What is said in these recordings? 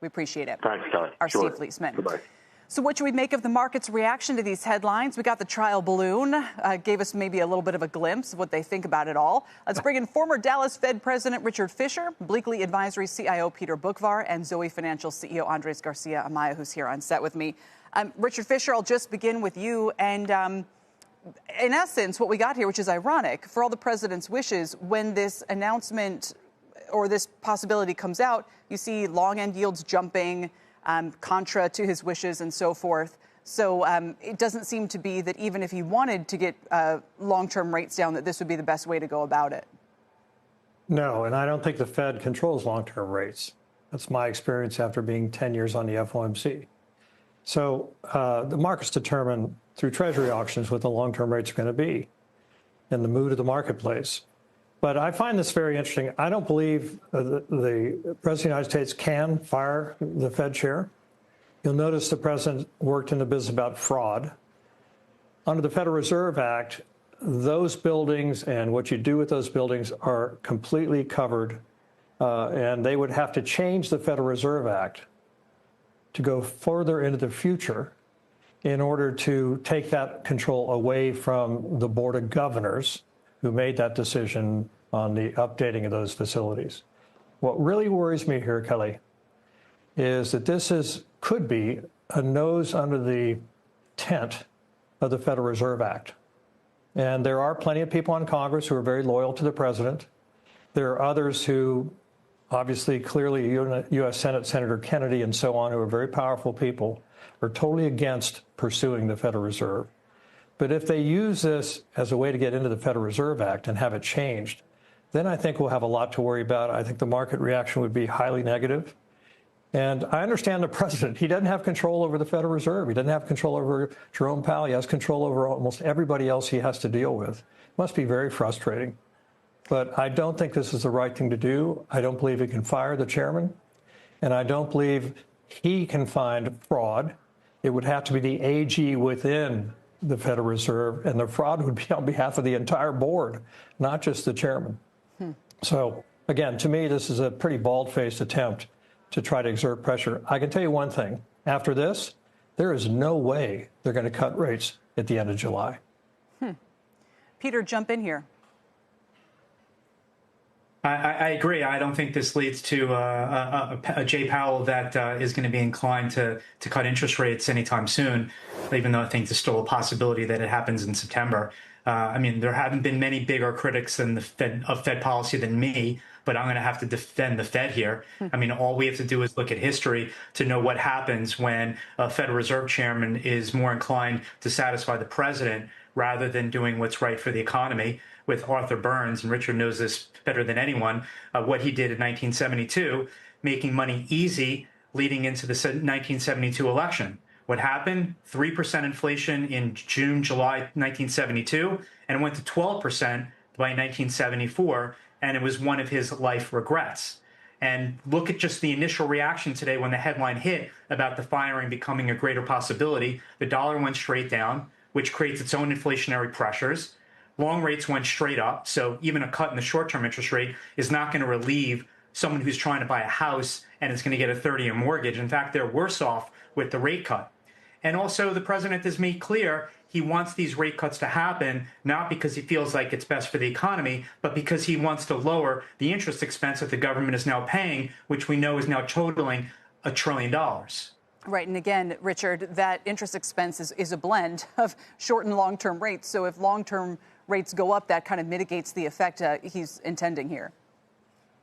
We appreciate it. Thanks, Kelly. Our Sure. Steve Leisman. Goodbye. So what should we make of the market's reaction to these headlines? We got the trial balloon, gave us maybe a little bit of a glimpse of what they think about it all. Let's bring in former Dallas Fed President Richard Fisher, Bleakley Advisory CIO Peter Bookvar, and Zoe Financial CEO Andres Garcia Amaya, who's here on set with me. Richard Fisher, I'll just begin with you. And in essence, what we got here, which is ironic, for all the president's wishes, when this announcement or this possibility comes out, you see long end yields jumping, contra to his wishes and so forth. So it doesn't seem to be that even if he wanted to get long-term rates down, that this would be the best way to go about it. No, and I don't think the Fed controls long-term rates. That's my experience after being 10 years on the FOMC. So the markets determine through Treasury auctions what the long-term rates are going to be and the mood of the marketplace. But I find this very interesting. I don't believe the President of the United States can fire the Fed chair. You'll notice the president worked in the business about fraud. Under the Federal Reserve Act, those buildings and what you do with those buildings are completely covered, and they would have to change the Federal Reserve Act to go further into the future in order to take that control away from the Board of Governors who made that decision on the updating of those facilities. What really worries me here, Kelly, is that this could be a nose under the tent of the Federal Reserve Act. And there are plenty of people in Congress who are very loyal to the president. There are others who, obviously, clearly, U.S. Senate Senator Kennedy and so on, who are very powerful people, are totally against pursuing the Federal Reserve. But if they use this as a way to get into the Federal Reserve Act and have it changed, then I think we'll have a lot to worry about. I think the market reaction would be highly negative. And I understand the president. He doesn't have control over the Federal Reserve. He doesn't have control over Jerome Powell. He has control over almost everybody else he has to deal with. It must be very frustrating. But I don't think this is the right thing to do. I don't believe he can fire the chairman. And I don't believe he can find fraud. It would have to be the AG within the Federal Reserve, and the fraud would be on behalf of the entire board, not just the chairman. So, again, to me, this is a pretty bald-faced attempt to try to exert pressure. I can tell you one thing. After this, there is no way they're going to cut rates at the end of July. Peter, jump in here. I agree. I don't think this leads to a Jay Powell that is going to be inclined to cut interest rates anytime soon, even though I think there's still a possibility that it happens in September. I mean, there haven't been many bigger critics than of Fed policy than me, but I'm going to have to defend the Fed here. I mean, all we have to do is look at history to know what happens when a Federal Reserve chairman is more inclined to satisfy the president rather than doing what's right for the economy. With Arthur Burns, and Richard knows this better than anyone, what he did in 1972, making money easy leading into the 1972 election. What happened? 3% inflation in June, July 1972, and it went to 12% by 1974, and it was one of his life regrets. And look at just the initial reaction today when the headline hit about the firing becoming a greater possibility. The dollar went straight down, which creates its own inflationary pressures. Long rates went straight up, so even a cut in the short-term interest rate is not going to relieve someone who's trying to buy a house and is going to get a 30-year mortgage. In fact, they're worse off with the rate cut. And also, the president has made clear he wants these rate cuts to happen, not because he feels like it's best for the economy, but because he wants to lower the interest expense that the government is now paying, which we know is now totaling $1 trillion. Right. And again, Richard, that interest expense is a blend of short and long-term rates. So if long-term rates go up, that kind of mitigates the effect he's intending here.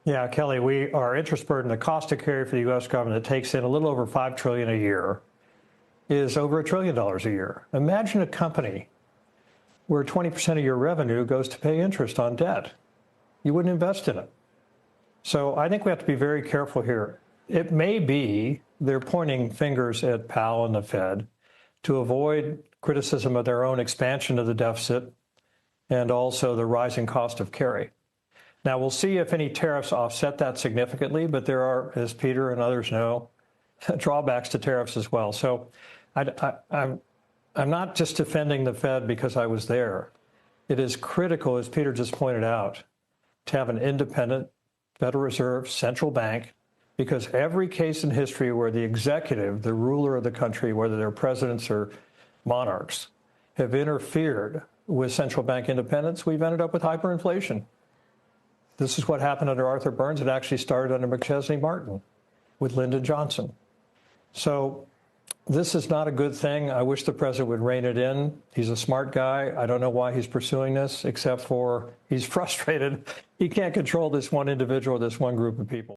Yeah, Kelly, our interest burden, the cost to carry for the U.S. government that takes in a little over $5 trillion a year is over $1 trillion a year. Imagine a company where 20% of your revenue goes to pay interest on debt. You wouldn't invest in it. So I think we have to be very careful here. It may be they're pointing fingers at Powell and the Fed to avoid criticism of their own expansion of the deficit and also the rising cost of carry. Now, we'll see if any tariffs offset that significantly, but there are, as Peter and others know, drawbacks to tariffs as well. So I'm not just defending the Fed because I was there. It is critical, as Peter just pointed out, to have an independent Federal Reserve central bank, because every case in history where the executive, the ruler of the country, whether they're presidents or monarchs, have interfered with central bank independence, we've ended up with hyperinflation. This is what happened under Arthur Burns. It actually started under McChesney Martin with Lyndon Johnson. So this is not a good thing. I wish the president would rein it in. He's a smart guy. I don't know why he's pursuing this, except for he's frustrated. He can't control this one individual, this one group of people.